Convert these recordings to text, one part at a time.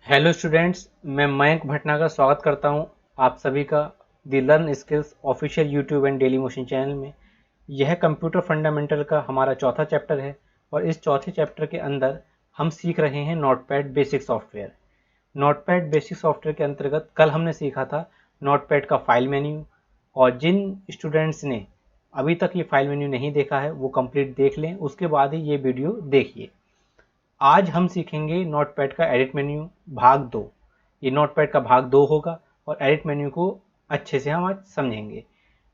Hello students, मैं मयंक भटनागर स्वागत करता हूं आप सभी का the learn skills official YouTube and Dailymotion channel में। यह कंप्यूटर फंडामेंटल का हमारा चौथा चैप्टर है और इस चौथे चैप्टर के अंदर हम सीख रहे हैं notepad basic software. Notepad basic software के अंतर्गत कल हमने सीखा था नोटपैड का फाइल मेन्यू, और जिन स्टूडेंट्स ने अभी तक ये फाइल मेन्यू नहीं देखा है वो कंप्लीट देख लें, उसके बाद ही ये वीडियो देखिए। आज हम सीखेंगे नोटपैड का एडिट मेन्यू भाग 2। ये नोटपैड का भाग 2 होगा और एडिट मेन्यू को अच्छे से हम आज समझेंगे।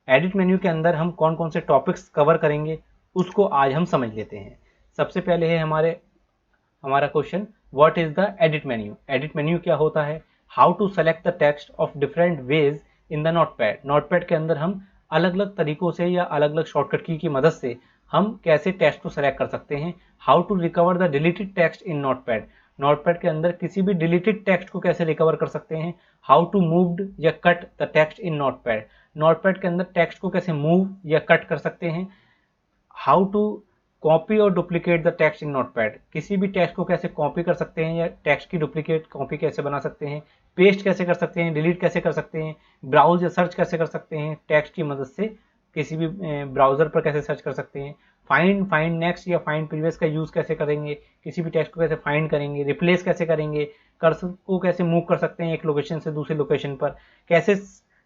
एडिट मेन्यू के अंदर हम कौन कौन से टॉपिक्स कवर करेंगे उसको आज हम समझ लेते हैं। सबसे पहले है हमारा question, what is the edit menu. Edit menu क्या होता है? How to select the text of different ways in the notepad. Notepad के अंदर हम अलग अलग तरीकों से या अलग अलग शॉर्टकट की मदद से हम कैसे टेक्स्ट को सेलेक्ट कर सकते हैं। How to recover the deleted text in notepad. Notepad के अंदर किसी भी डिलीटेड टेक्स्ट को कैसे रिकवर कर सकते हैं। हाउ टू मूव या cut the text in notepad. Notepad के अंदर टेक्स्ट को कैसे मूव या कट कर सकते हैं। हाउ टू कॉपी और duplicate the text in notepad. किसी भी टेक्स्ट को कैसे कॉपी कर सकते हैं या टेक्स्ट की डुप्लीकेट कॉपी कैसे बना सकते हैं। पेस्ट कैसे कर सकते हैं, डिलीट कैसे कर सकते हैं, ब्राउज या सर्च कैसे कर सकते हैं टेक्स्ट की मदद से, किसी भी ब्राउजर पर कैसे सर्च कर सकते हैं। फाइंड नेक्स्ट या फाइंड प्रीवियस का यूज कैसे करेंगे, किसी भी टेक्स्ट को कैसे फाइंड करेंगे, रिप्लेस कैसे करेंगे, कर्सर को कैसे मूव कर सकते हैं एक लोकेशन से दूसरी लोकेशन पर, कैसे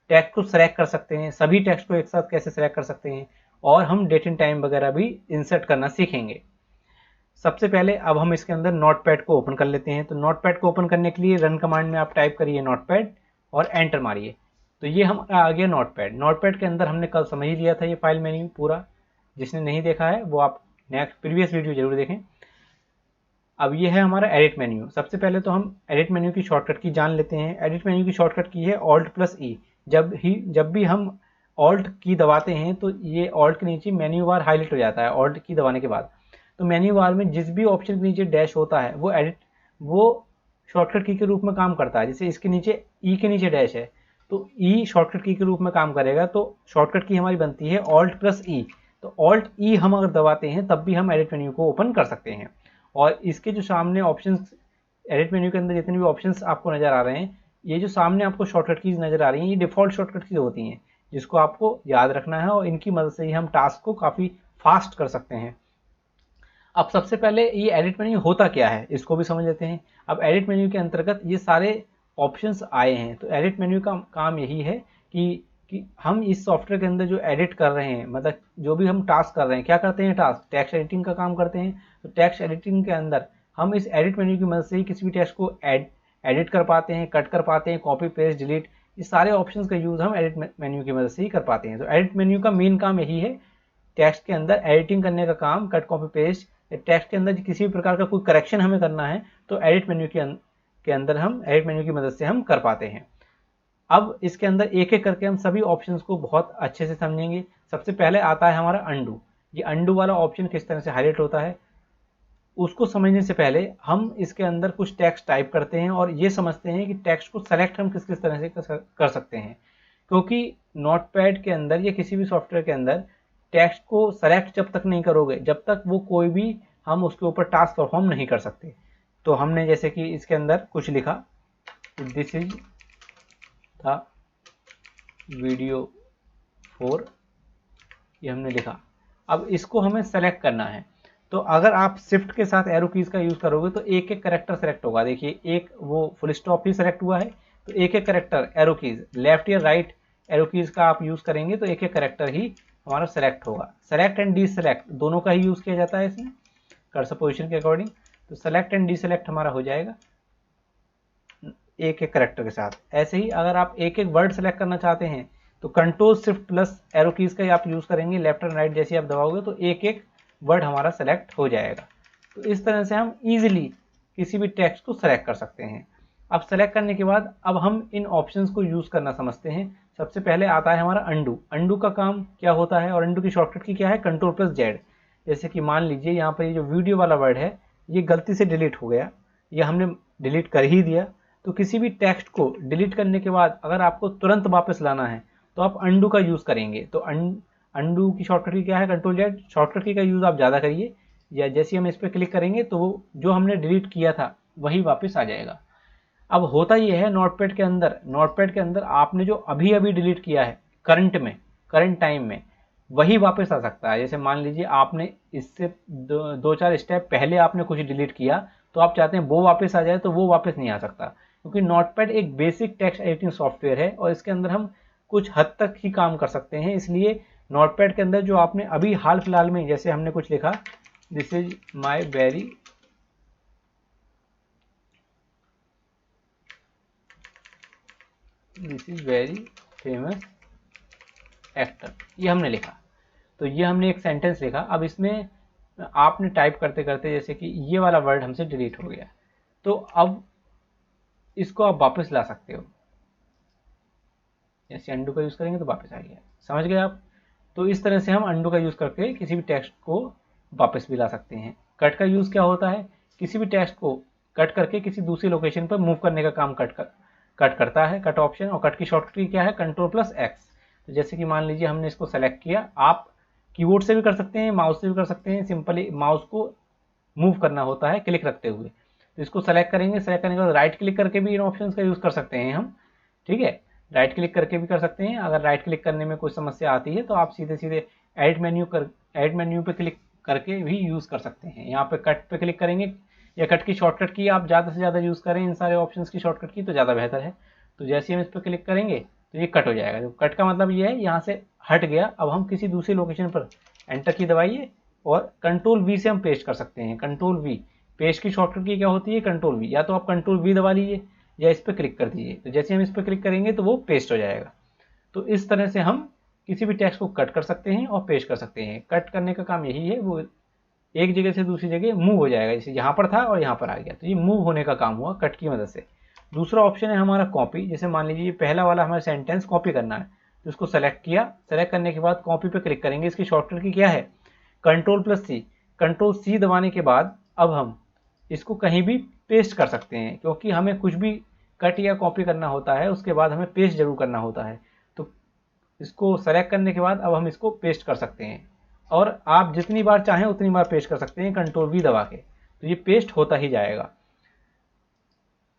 टेक्स्ट को सेलेक्ट कर सकते हैं, सभी टेक्स्ट को एक साथ कैसे सेलेक्ट कर सकते हैं, और हम डेट एंड टाइम वगैरह भी इंसर्ट करना सीखेंगे। सबसे पहले अब हम इसके अंदर नोटपैड को ओपन कर लेते हैं। तो नोटपैड को ओपन करने के लिए रन कमांड में आप टाइप करिए नोटपैड और एंटर मारिए। तो ये हमारा आ गया नोटपैड। नोटपैड के अंदर हमने कल समझ ही लिया था ये फाइल मेन्यू पूरा। जिसने नहीं देखा है वो आप नेक्स्ट प्रीवियस वीडियो जरूर देखें। अब ये है हमारा एडिट मेन्यू। सबसे पहले तो हम एडिट मेन्यू की शॉर्टकट की जान लेते हैं। एडिट मेन्यू की शॉर्टकट की है Alt+E। जब भी हम Alt की दबाते हैं तो ये Alt के नीचे मेन्यू बार हाईलाइट हो जाता है Alt की दबाने के बाद। तो मेन्यू बार में जिस भी ऑप्शन के नीचे डैश होता है वो शॉर्टकट की के रूप में काम करता है। जैसे इसके नीचे ई के नीचे डैश है तो ई शॉर्टकट की के रूप में काम करेगा। तो शॉर्टकट की हमारी बनती है Alt+E। तो Alt+E हम अगर दबाते हैं तब भी हम एडिट मेन्यू को ओपन कर सकते हैं। और इसके जो सामने ऑप्शंस, एडिट मेन्यू के अंदर जितने भी ऑप्शंस आपको नजर आ रहे हैं, ये जो सामने आपको शॉर्टकट कीज नजर आ रही हैं, ये डिफॉल्ट शॉर्टकट कीज होती हैं जिसको आपको याद रखना है और इनकी मदद से ही हम टास्क को काफ़ी फास्ट कर सकते हैं। अब सबसे पहले ये एडिट मेन्यू होता क्या है इसको भी समझ लेते हैं। अब एडिट मेन्यू के अंतर्गत ये सारे ऑप्शंस आए हैं। तो एडिट मेन्यू का काम यही है कि हम इस सॉफ्टवेयर के अंदर जो एडिट कर रहे हैं, मतलब जो भी हम टास्क कर रहे हैं, क्या करते हैं, टास्क टेक्स्ट एडिटिंग का काम करते हैं। तो टेक्स्ट एडिटिंग के अंदर हम इस एडिट मेन्यू की मदद से ही किसी भी टेक्स्ट को एडिट कर पाते हैं, कट कर पाते हैं, कॉपी पेस्ट डिलीट, ये सारे ऑप्शंस का यूज़ हम एडिट मेन्यू की मदद से ही कर पाते हैं। तो एडिट मेन्यू का मेन काम यही है, टेक्स्ट के अंदर एडिटिंग करने का काम, कट कॉपी पेस्ट। टेक्स्ट के अंदर किसी भी प्रकार का कोई करेक्शन हमें करना है तो एडिट मेन्यू के अंदर हम एडिट मेन्यू की मदद से हम कर पाते हैं। अब इसके अंदर एक एक करके हम सभी ऑप्शंस को बहुत अच्छे से समझेंगे। सबसे पहले आता है हमारा अंडू। ये अंडू वाला ऑप्शन किस तरह से हाईलाइट होता है उसको समझने से पहले हम इसके अंदर कुछ टेक्स्ट टाइप करते हैं और ये समझते हैं कि टेक्स्ट को सेलेक्ट हम किस किस तरह से कर सकते हैं। क्योंकि नोटपैड के अंदर या किसी भी सॉफ्टवेयर के अंदर टेक्स्ट को सेलेक्ट जब तक नहीं करोगे, जब तक वो कोई भी हम उसके ऊपर टास्क परफॉर्म नहीं कर सकते। तो हमने जैसे कि इसके अंदर कुछ लिखा, दिस इज द वीडियो 4, ये हमने लिखा। अब इसको हमें सेलेक्ट करना है। तो अगर आप शिफ्ट के साथ एरो कीज का यूज करोगे तो एक एक करेक्टर सेलेक्ट होगा। देखिए एक वो फुल स्टॉप ही सेलेक्ट हुआ है, तो एक एक करेक्टर एरो कीज लेफ्ट या राइट एरो कीज का आप यूज करेंगे तो एक एक करेक्टर ही हमारा सेलेक्ट होगा। सेलेक्ट एंड डी सेलेक्ट दोनों का ही यूज किया जाता है इसमें कर्सर पोजीशन के अकॉर्डिंग। तो सेलेक्ट एंड डी सेलेक्ट हमारा हो जाएगा एक एक करेक्टर के साथ। ऐसे ही अगर आप एक एक वर्ड सेलेक्ट करना चाहते हैं तो control shift plus arrow keys का ही आप यूज करेंगे। लेफ्ट एंड राइट जैसे आप दबाओगे तो एक एक वर्ड हमारा सेलेक्ट हो जाएगा। तो इस तरह से हम इजीली किसी भी टेक्स्ट को सेलेक्ट कर सकते हैं। अब सेलेक्ट करने के बाद अब हम इन ऑप्शंस को यूज करना समझते हैं। सबसे पहले आता है हमारा अंडू। अंडू का काम क्या होता है और अंडू की शॉर्टकट की क्या है, कंट्रोल+Z। जैसे कि मान लीजिए यहाँ पर ये जो वीडियो वाला वर्ड है ये गलती से डिलीट हो गया, ये हमने डिलीट कर ही दिया। तो किसी भी टेक्स्ट को डिलीट करने के बाद अगर आपको तुरंत वापस लाना है तो आप अंडू का यूज़ करेंगे। तो अंडू की शॉर्टकट की क्या है, कंट्रोल+Z। शॉर्टकट की का यूज़ आप ज़्यादा करिए, या जैसे हम इस पर क्लिक करेंगे तो वो जो हमने डिलीट किया था वही वापस आ जाएगा। अब होता ये है नोटपैड के अंदर आपने जो अभी अभी डिलीट किया है करंट टाइम में, वही वापस आ सकता है। जैसे मान लीजिए आपने इससे दो चार स्टेप पहले आपने कुछ डिलीट किया, तो आप चाहते हैं वो वापस आ जाए, तो वो वापस नहीं आ सकता, क्योंकि नोटपैड एक बेसिक टेक्स्ट एडिटिंग सॉफ्टवेयर है और इसके अंदर हम कुछ हद तक ही काम कर सकते हैं। इसलिए नोटपैड के अंदर जो आपने अभी हाल फिलहाल में, जैसे हमने कुछ लिखा, this is my very famous actor, ये हमने लिखा, तो ये हमने एक सेंटेंस लिखा। अब इसमें आपने टाइप करते करते जैसे कि ये वाला वर्ड हमसे डिलीट हो गया, तो अब इसको आप वापस ला सकते हो। जैसे अंडू का यूज़ करेंगे तो वापस आ गया, समझ गए आप। तो इस तरह से हम अंडू का यूज़ करके किसी भी टेक्स्ट को वापस भी ला सकते हैं। कट का यूज़ क्या होता है, किसी भी टेक्स्ट को कट करके किसी दूसरी लोकेशन पर मूव करने का काम कट करता है, कट ऑप्शन। और कट की शॉर्टकट की क्या है, Ctrl+X। तो जैसे कि मान लीजिए हमने इसको सेलेक्ट किया, आप कीबोर्ड से भी कर सकते हैं, माउस से भी कर सकते हैं। सिंपली माउस को मूव करना होता है क्लिक रखते हुए। तो इसको सेलेक्ट करेंगे, सेलेक्ट करने के बाद राइट क्लिक करके भी इन ऑप्शंस का यूज़ कर सकते हैं हम, ठीक है। राइट क्लिक करके भी कर सकते हैं। अगर राइट क्लिक करने में कोई समस्या आती है तो आप सीधे सीधे एडिट मेन्यू पे क्लिक करके भी यूज़ कर सकते हैं। यहाँ पे कट पे क्लिक करेंगे, या कट की शॉर्टकट की आप ज़्यादा से ज़्यादा यूज़ करें इन सारे ऑप्शंस की शॉर्टकट की, तो ज़्यादा बेहतर है। तो जैसे हम इस पर क्लिक करेंगे तो ये कट हो जाएगा। जो कट का मतलब ये है यहाँ से हट गया। अब हम किसी दूसरी लोकेशन पर एंटर की दबाइए और Ctrl+V से हम पेस्ट कर सकते हैं। Ctrl+V, पेस्ट की शॉर्टकट की क्या होती है, Ctrl+V। या तो आप Ctrl+V दबा लीजिए या इस पर क्लिक कर दीजिए। तो जैसे हम इस पर क्लिक करेंगे तो वो पेस्ट हो जाएगा। तो इस तरह से हम किसी भी टेक्स्ट को कट कर सकते हैं और पेस्ट कर सकते हैं। कट करने का काम यही है, वो एक जगह से दूसरी जगह मूव हो जाएगा। जैसे यहाँ पर था और यहाँ पर आ गया, तो ये मूव होने का काम हुआ कट की मदद से। दूसरा ऑप्शन है हमारा कॉपी। जैसे मान लीजिए पहला वाला हमारा सेंटेंस कॉपी करना है, तो इसको सेलेक्ट किया, सेलेक्ट करने के बाद कॉपी पे क्लिक करेंगे। इसकी शॉर्टकट की क्या है, Ctrl+C। Ctrl+C दबाने के बाद अब हम इसको कहीं भी पेस्ट कर सकते हैं, क्योंकि हमें कुछ भी कट या कॉपी करना होता है उसके बाद हमें पेस्ट जरूर करना होता है। तो इसको सेलेक्ट करने के बाद अब हम इसको पेस्ट कर सकते हैं, और आप जितनी बार चाहें उतनी बार पेस्ट कर सकते हैं Ctrl+V दबा के, तो ये पेस्ट होता ही जाएगा।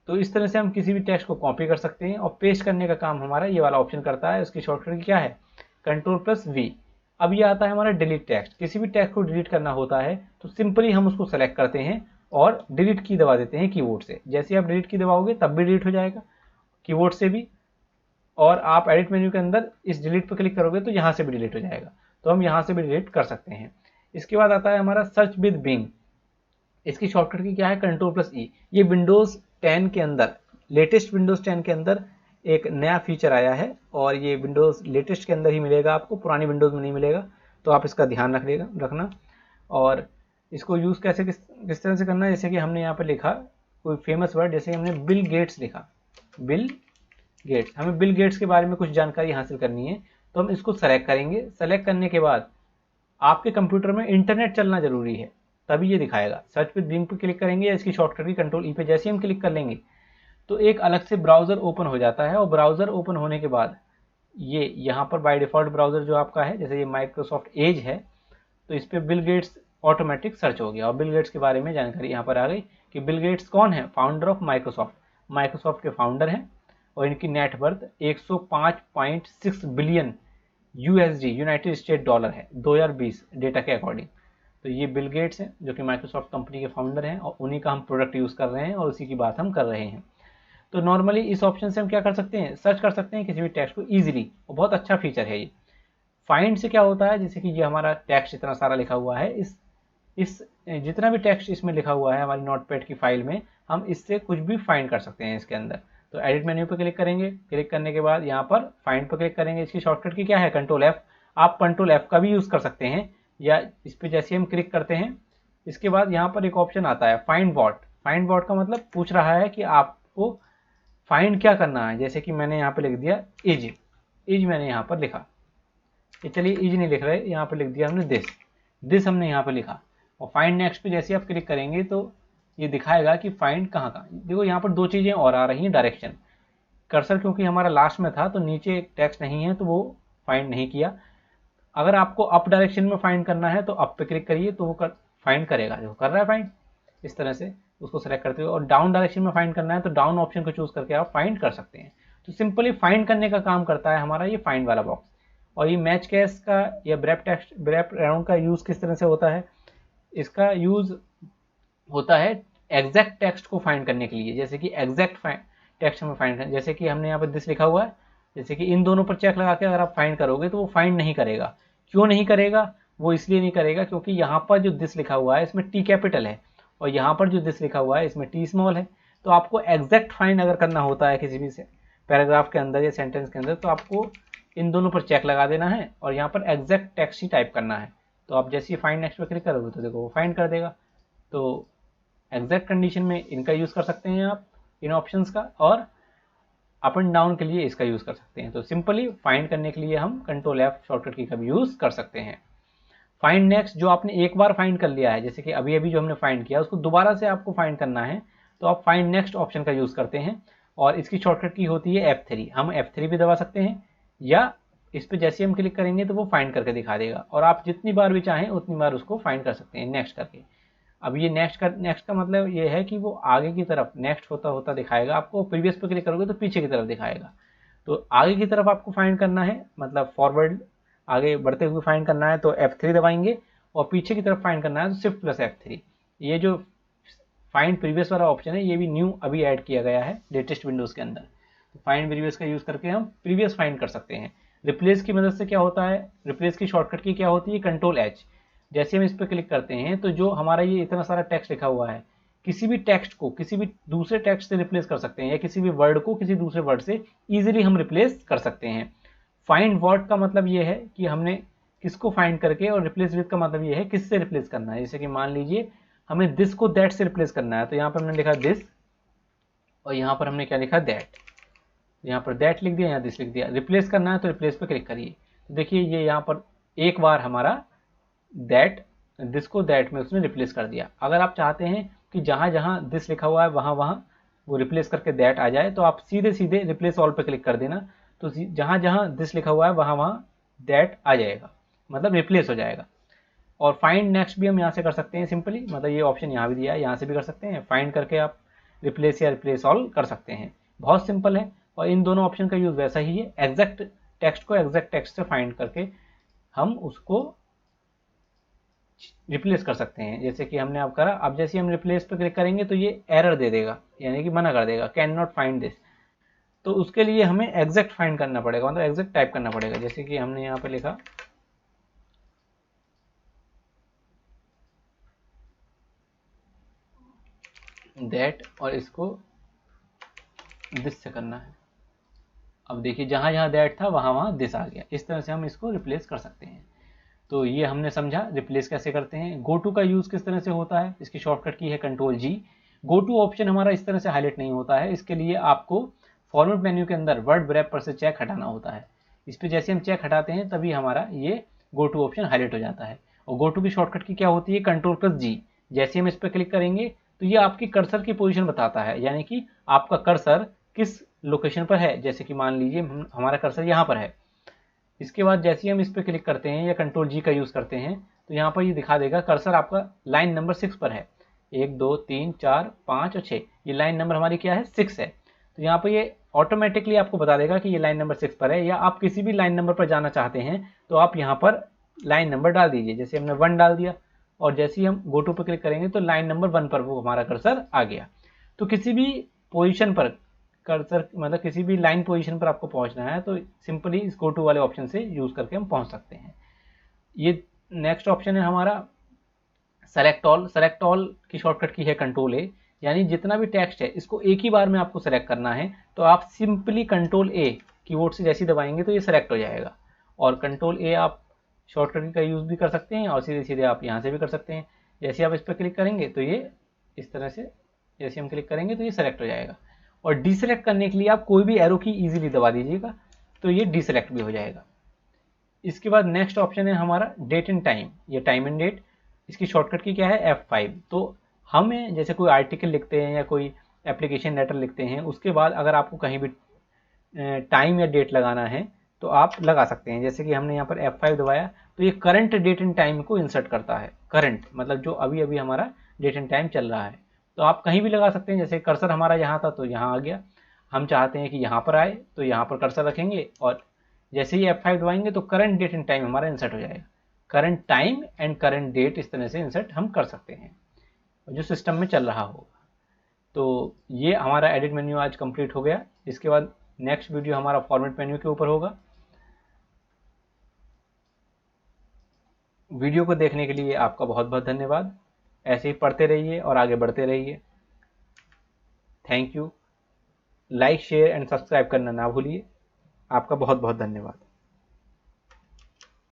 तो इस तरह से हम किसी भी टेक्स्ट को कॉपी कर सकते हैं, और पेस्ट करने का काम हमारा ये वाला ऑप्शन करता है। उसकी शॉर्टकट क्या है, Ctrl+V। अब ये आता है हमारा डिलीट टेक्स्ट। किसी भी टेक्स्ट को डिलीट करना होता है तो सिंपली हम उसको सेलेक्ट करते हैं और डिलीट की दबा देते हैं कीबोर्ड से। जैसे आप डिलीट की दबाओगे तब भी डिलीट हो जाएगा कीबोर्ड से भी, और आप एडिट मेन्यू के अंदर इस डिलीट पर क्लिक करोगे तो यहाँ से भी डिलीट हो जाएगा। तो हम यहाँ से भी डिलीट कर सकते हैं। इसके बाद आता है हमारा सर्च विद बिंग। इसकी शॉर्टकट की क्या है, Ctrl+E। ये विंडोज़ 10 के अंदर, लेटेस्ट विंडोज़ 10 के अंदर एक नया फीचर आया है, और ये विंडोज़ लेटेस्ट के अंदर ही मिलेगा आपको, पुरानी विंडोज़ में नहीं मिलेगा। तो आप इसका ध्यान रखना। और इसको यूज़ किस तरह से करना है, जैसे कि हमने यहाँ पर लिखा कोई फेमस वर्ड, जैसे हमने बिल गेट्स लिखा, बिल गेट्स, हमें बिल गेट्स के बारे में कुछ जानकारी हासिल करनी है, तो हम इसको सेलेक्ट करेंगे। सेलेक्ट करने के बाद आपके कंप्यूटर में इंटरनेट चलना जरूरी है, तभी ये दिखाएगा। सर्च विद बिंग पे क्लिक करेंगे या इसकी शॉर्टकट की Ctrl+E पे जैसे हम क्लिक कर लेंगे तो एक अलग से ब्राउज़र ओपन हो जाता है। और ब्राउज़र ओपन होने के बाद ये यहाँ पर बाय डिफ़ॉल्ट ब्राउज़र जो आपका है, जैसे ये माइक्रोसॉफ्ट एज है, तो इस पर बिल गेट्स ऑटोमेटिक सर्च हो गया, और बिल गेट्स के बारे में जानकारी यहाँ पर आ गई कि बिल गेट्स कौन है, फाउंडर ऑफ माइक्रोसॉफ्ट के फाउंडर हैं, और इनकी net worth 105.6 billion USD, United state dollar है 2020 डेटा के अकॉर्डिंग। तो ये बिल गेट्स हैं जो कि माइक्रोसॉफ्ट कंपनी के फाउंडर हैं, और उन्हीं का हम प्रोडक्ट यूज़ कर रहे हैं और उसी की बात हम कर रहे हैं। तो नॉर्मली इस ऑप्शन से हम क्या कर सकते हैं, सर्च कर सकते हैं किसी भी टेक्स्ट को ईजिली, और बहुत अच्छा फीचर है ये। फाइंड से क्या होता है, जैसे कि ये हमारा टेक्स्ट इतना सारा लिखा हुआ है, इस जितना भी टेक्स्ट इसमें लिखा हुआ है हमारी नोटपैड की फाइल में, हम इससे कुछ भी फाइंड कर सकते हैं इसके अंदर। तो एडिट मेन्यू पर क्लिक करेंगे, क्लिक करने के बाद यहाँ पर फाइंड पर क्लिक करेंगे। इसकी शॉर्टकट की क्या है, Ctrl+F। आप Ctrl+F का भी यूज़ कर सकते हैं, या इस पर जैसे हम क्लिक करते हैं, इसके बाद यहाँ पर एक ऑप्शन आता है फाइंड व्हाट। फाइंड व्हाट का मतलब पूछ रहा है कि आपको फाइंड क्या करना है। जैसे कि मैंने यहाँ पर लिख दिया इज मैंने यहाँ पर लिखा, ये चलिए इज नहीं लिख रहे, यहाँ पर लिख दिया हमने दिस हमने यहाँ पर लिखा। और फाइंड नेक्स्ट पे जैसे आप क्लिक करेंगे तो ये दिखाएगा कि फाइंड कहाँ कहाँ। देखो यहाँ पर दो चीज़ें और आ रही हैं, डायरेक्शन कर्सर क्योंकि हमारा लास्ट में था तो नीचे टेक्स्ट नहीं है तो वो फाइंड नहीं किया। अगर आपको अप डायरेक्शन में फाइंड करना है तो अप पे क्लिक करिए तो वो फाइंड करेगा, जो कर रहा है फाइंड। इस तरह से उसको सेलेक्ट करते हुए, और डाउन डायरेक्शन में फाइंड करना है तो डाउन ऑप्शन को चूज करके आप फाइंड कर सकते हैं। तो सिंपली फाइंड करने का काम करता है हमारा ये फाइंड वाला बॉक्स। और ये मैच केस का या ब्रेप टेक्स्ट ब्रेप राउंड का यूज किस तरह से होता है, इसका यूज होता है एग्जैक्ट टेक्स्ट को फाइंड करने के लिए। जैसे कि एग्जैक्ट टेक्स्ट हमें फाइंड करना, जैसे कि हमने यहाँ पर दिस लिखा हुआ है, जैसे कि इन दोनों पर चेक लगा के अगर आप फाइंड करोगे तो वो फाइंड नहीं करेगा। क्यों नहीं करेगा? वो इसलिए नहीं करेगा क्योंकि यहाँ पर जो दिस लिखा हुआ है इसमें टी कैपिटल है, और यहाँ पर जो दिस लिखा हुआ है इसमें टी स्मॉल है। तो आपको एग्जैक्ट फाइंड अगर करना होता है किसी भी पैराग्राफ के अंदर या सेंटेंस के अंदर, तो आपको इन दोनों पर चेक लगा देना है और यहाँ पर एग्जैक्ट टेक्स्ट ही टाइप करना है। तो आप जैसे ही फाइंड नेक्स्ट पर क्लिक करोगे तो देखो वो फाइंड कर देगा। तो एग्जैक्ट कंडीशन में इनका यूज़ कर सकते हैं आप, इन ऑप्शंस का, और अप एंड डाउन के लिए इसका यूज़ कर सकते हैं। तो सिंपली फाइंड करने के लिए हम कंट्रोल एफ शॉर्टकट की का भी यूज़ कर सकते हैं। फाइंड नेक्स्ट जो आपने एक बार फाइंड कर लिया है, जैसे कि अभी अभी जो हमने फाइंड किया उसको दोबारा से आपको फाइंड करना है, तो आप फाइंड नेक्स्ट ऑप्शन का यूज़ करते हैं, और इसकी शॉर्टकट की होती है F3। हम F3 भी दबा सकते हैं, या इस पर जैसे हम क्लिक करेंगे तो वो फाइंड करके दिखा देगा, और आप जितनी बार भी चाहें उतनी बार उसको फाइंड कर सकते हैं नेक्स्ट करके। अब ये नेक्स्ट का मतलब ये है कि वो आगे की तरफ नेक्स्ट होता होता दिखाएगा आपको, प्रीवियस पे क्लिक करोगे तो पीछे की तरफ दिखाएगा। तो आगे की तरफ आपको फाइंड करना है, मतलब फॉरवर्ड आगे बढ़ते हुए फाइंड करना है तो F3 दबाएंगे, और पीछे की तरफ फाइंड करना है तो शिफ्ट प्लस F3। ये जो फाइंड प्रीवियस वाला ऑप्शन है ये भी न्यू अभी ऐड किया गया है लेटेस्ट विंडोज़ के अंदर। तो फाइंड प्रीवियस का यूज़ करके हम प्रीवियस फाइंड कर सकते हैं। रिप्लेस की मदद से क्या होता है, रिप्लेस की शॉर्टकट की क्या होती है, कंट्रोल एच। जैसे हम इस पर क्लिक करते हैं तो जो हमारा ये इतना सारा टेक्स्ट लिखा हुआ है, किसी भी टेक्स्ट को किसी भी दूसरे टेक्स्ट से रिप्लेस कर सकते हैं, या किसी भी वर्ड को किसी दूसरे वर्ड से ईजिली हम रिप्लेस कर सकते हैं। फाइंड वर्ड का मतलब ये है कि हमने किसको फाइंड करके, और रिप्लेस विद का मतलब ये है किससे रिप्लेस करना है। जैसे कि मान लीजिए हमें दिस को दैट से रिप्लेस करना है, तो यहाँ पर हमने लिखा दिस, और यहाँ पर हमने क्या लिखा, दैट। यहाँ पर दैट लिख दिया, यहाँ दिस लिख दिया। रिप्लेस करना है तो रिप्लेस पे क्लिक करिए, तो देखिए ये यहाँ पर एक बार हमारा दैट दिस को दैट में उसने रिप्लेस कर दिया। अगर आप चाहते हैं कि जहाँ जहाँ दिस लिखा हुआ है वहाँ वहाँ वो रिप्लेस करके दैट आ जाए, तो आप सीधे सीधे रिप्लेस ऑल पे क्लिक कर देना, तो जहाँ जहाँ दिस लिखा हुआ है वहाँ वहाँ दैट आ जाएगा, मतलब रिप्लेस हो जाएगा। और फाइंड नेक्स्ट भी हम यहाँ से कर सकते हैं सिंपली, मतलब ये ऑप्शन यहाँ भी दिया है, यहाँ से भी कर सकते हैं। फाइंड करके आप रिप्लेस या रिप्लेस ऑल कर सकते हैं, बहुत सिंपल है। और इन दोनों ऑप्शन का यूज़ वैसा ही है, एग्जैक्ट टेक्स्ट को एग्जैक्ट टेक्स्ट से फाइंड करके हम उसको रिप्लेस कर सकते हैं, जैसे कि हमने अब करा। अब जैसे हम रिप्लेस पे क्लिक करेंगे तो ये एरर दे देगा, यानी कि मना कर देगा, कैन नॉट फाइंड दिस। तो उसके लिए हमें एग्जैक्ट फाइंड करना पड़ेगा, मतलब एग्जैक्ट टाइप करना पड़ेगा। जैसे कि हमने यहाँ पे लिखा दैट, और इसको दिस से करना है। अब देखिए जहाँ जहाँ दैट था वहाँ वहाँ दिस आ गया। इस तरह से हम इसको रिप्लेस कर सकते हैं। तो ये हमने समझा रिप्लेस कैसे करते हैं। गो टू का यूज़ किस तरह से होता है, इसकी शॉर्टकट की है control G. Go to option हमारा इस तरह से हाईलाइट नहीं होता है, इसके लिए आपको फॉर्मेट मेन्यू के अंदर वर्ड ब्रैप पर से चेक हटाना होता है। इस पर जैसे हम चेक हटाते हैं तभी हमारा ये गो टू ऑप्शन हाईलाइट हो जाता है। और गो टू की शॉर्टकट की क्या होती है, कंट्रोल प्लस जी। जैसे हम इस पर क्लिक करेंगे तो ये आपकी कर्सर की पोजीशन बताता है, यानी कि आपका कर्सर किस लोकेशन पर है। जैसे कि मान लीजिए हमारा कर्सर यहाँ पर है। इसके बाद जैसे ही हम इस पर क्लिक करते हैं या कंट्रोल जी का यूज़ करते हैं तो यहाँ पर ये दिखा देगा कर्सर आपका लाइन नंबर 6 पर है। 1 2 3 4 5 और 6, ये लाइन नंबर हमारी क्या है, 6 है। तो यहाँ पर ये ऑटोमेटिकली आपको बता देगा कि ये लाइन नंबर 6 पर है, या आप किसी भी लाइन नंबर पर जाना चाहते हैं तो आप यहाँ पर लाइन नंबर डाल दीजिए। जैसे हमने 1 डाल दिया, और जैसे ही हम गो टू पर क्लिक करेंगे तो लाइन नंबर 1 पर वो हमारा कर्सर आ गया। तो किसी भी पोजीशन पर कर्सर, मतलब किसी भी लाइन पोजीशन पर आपको पहुंचना है तो सिंपली इस गो टू वाले ऑप्शन से यूज़ करके हम पहुंच सकते हैं। ये नेक्स्ट ऑप्शन है हमारा सेलेक्ट ऑल। सेलेक्ट ऑल की शॉर्टकट की है कंट्रोल ए, यानी जितना भी टेक्स्ट है इसको एक ही बार में आपको सेलेक्ट करना है। तो आप सिंपली कंट्रोल ए कीबोर्ड से जैसे दबाएंगे तो ये सेलेक्ट हो जाएगा। और कंट्रोल ए आप शॉर्टकट का यूज़ भी कर सकते हैं, और सीधे सीधे आप यहाँ से भी कर सकते हैं। जैसे आप इस पर क्लिक करेंगे तो ये इस तरह से, जैसे हम क्लिक करेंगे तो ये सेलेक्ट हो जाएगा। और डीसेलेक्ट करने के लिए आप कोई भी एरो की इजीली दबा दीजिएगा तो ये डीसेलेक्ट भी हो जाएगा। इसके बाद नेक्स्ट ऑप्शन है हमारा डेट एंड टाइम, ये टाइम एंड डेट। इसकी शॉर्टकट की क्या है, F5। तो हमें जैसे कोई आर्टिकल लिखते हैं या कोई एप्लीकेशन लेटर लिखते हैं, उसके बाद अगर आपको कहीं भी टाइम या डेट लगाना है तो आप लगा सकते हैं। जैसे कि हमने यहाँ पर F5 दबाया तो ये करंट डेट एंड टाइम को इंसर्ट करता है। करंट मतलब जो अभी अभी हमारा डेट एंड टाइम चल रहा है। तो आप कहीं भी लगा सकते हैं, जैसे कर्सर हमारा यहाँ था तो यहाँ आ गया, हम चाहते हैं कि यहाँ पर आए तो यहाँ पर कर्सर रखेंगे और जैसे ही F5 दबाएंगे तो करंट डेट एंड टाइम हमारा इंसर्ट हो जाएगा। Current time and current date इस तरह से इंसर्ट हम कर सकते हैं जो सिस्टम में चल रहा होगा। तो ये हमारा एडिट मेन्यू आज कंप्लीट हो गया। इसके बाद नेक्स्ट वीडियो हमारा फॉर्मेट मेन्यू के ऊपर होगा। वीडियो को देखने के लिए आपका बहुत बहुत धन्यवाद। ऐसे ही पढ़ते रहिए और आगे बढ़ते रहिए। Thank you. Like share and subscribe करना ना भूलिए। आपका बहुत बहुत धन्यवाद।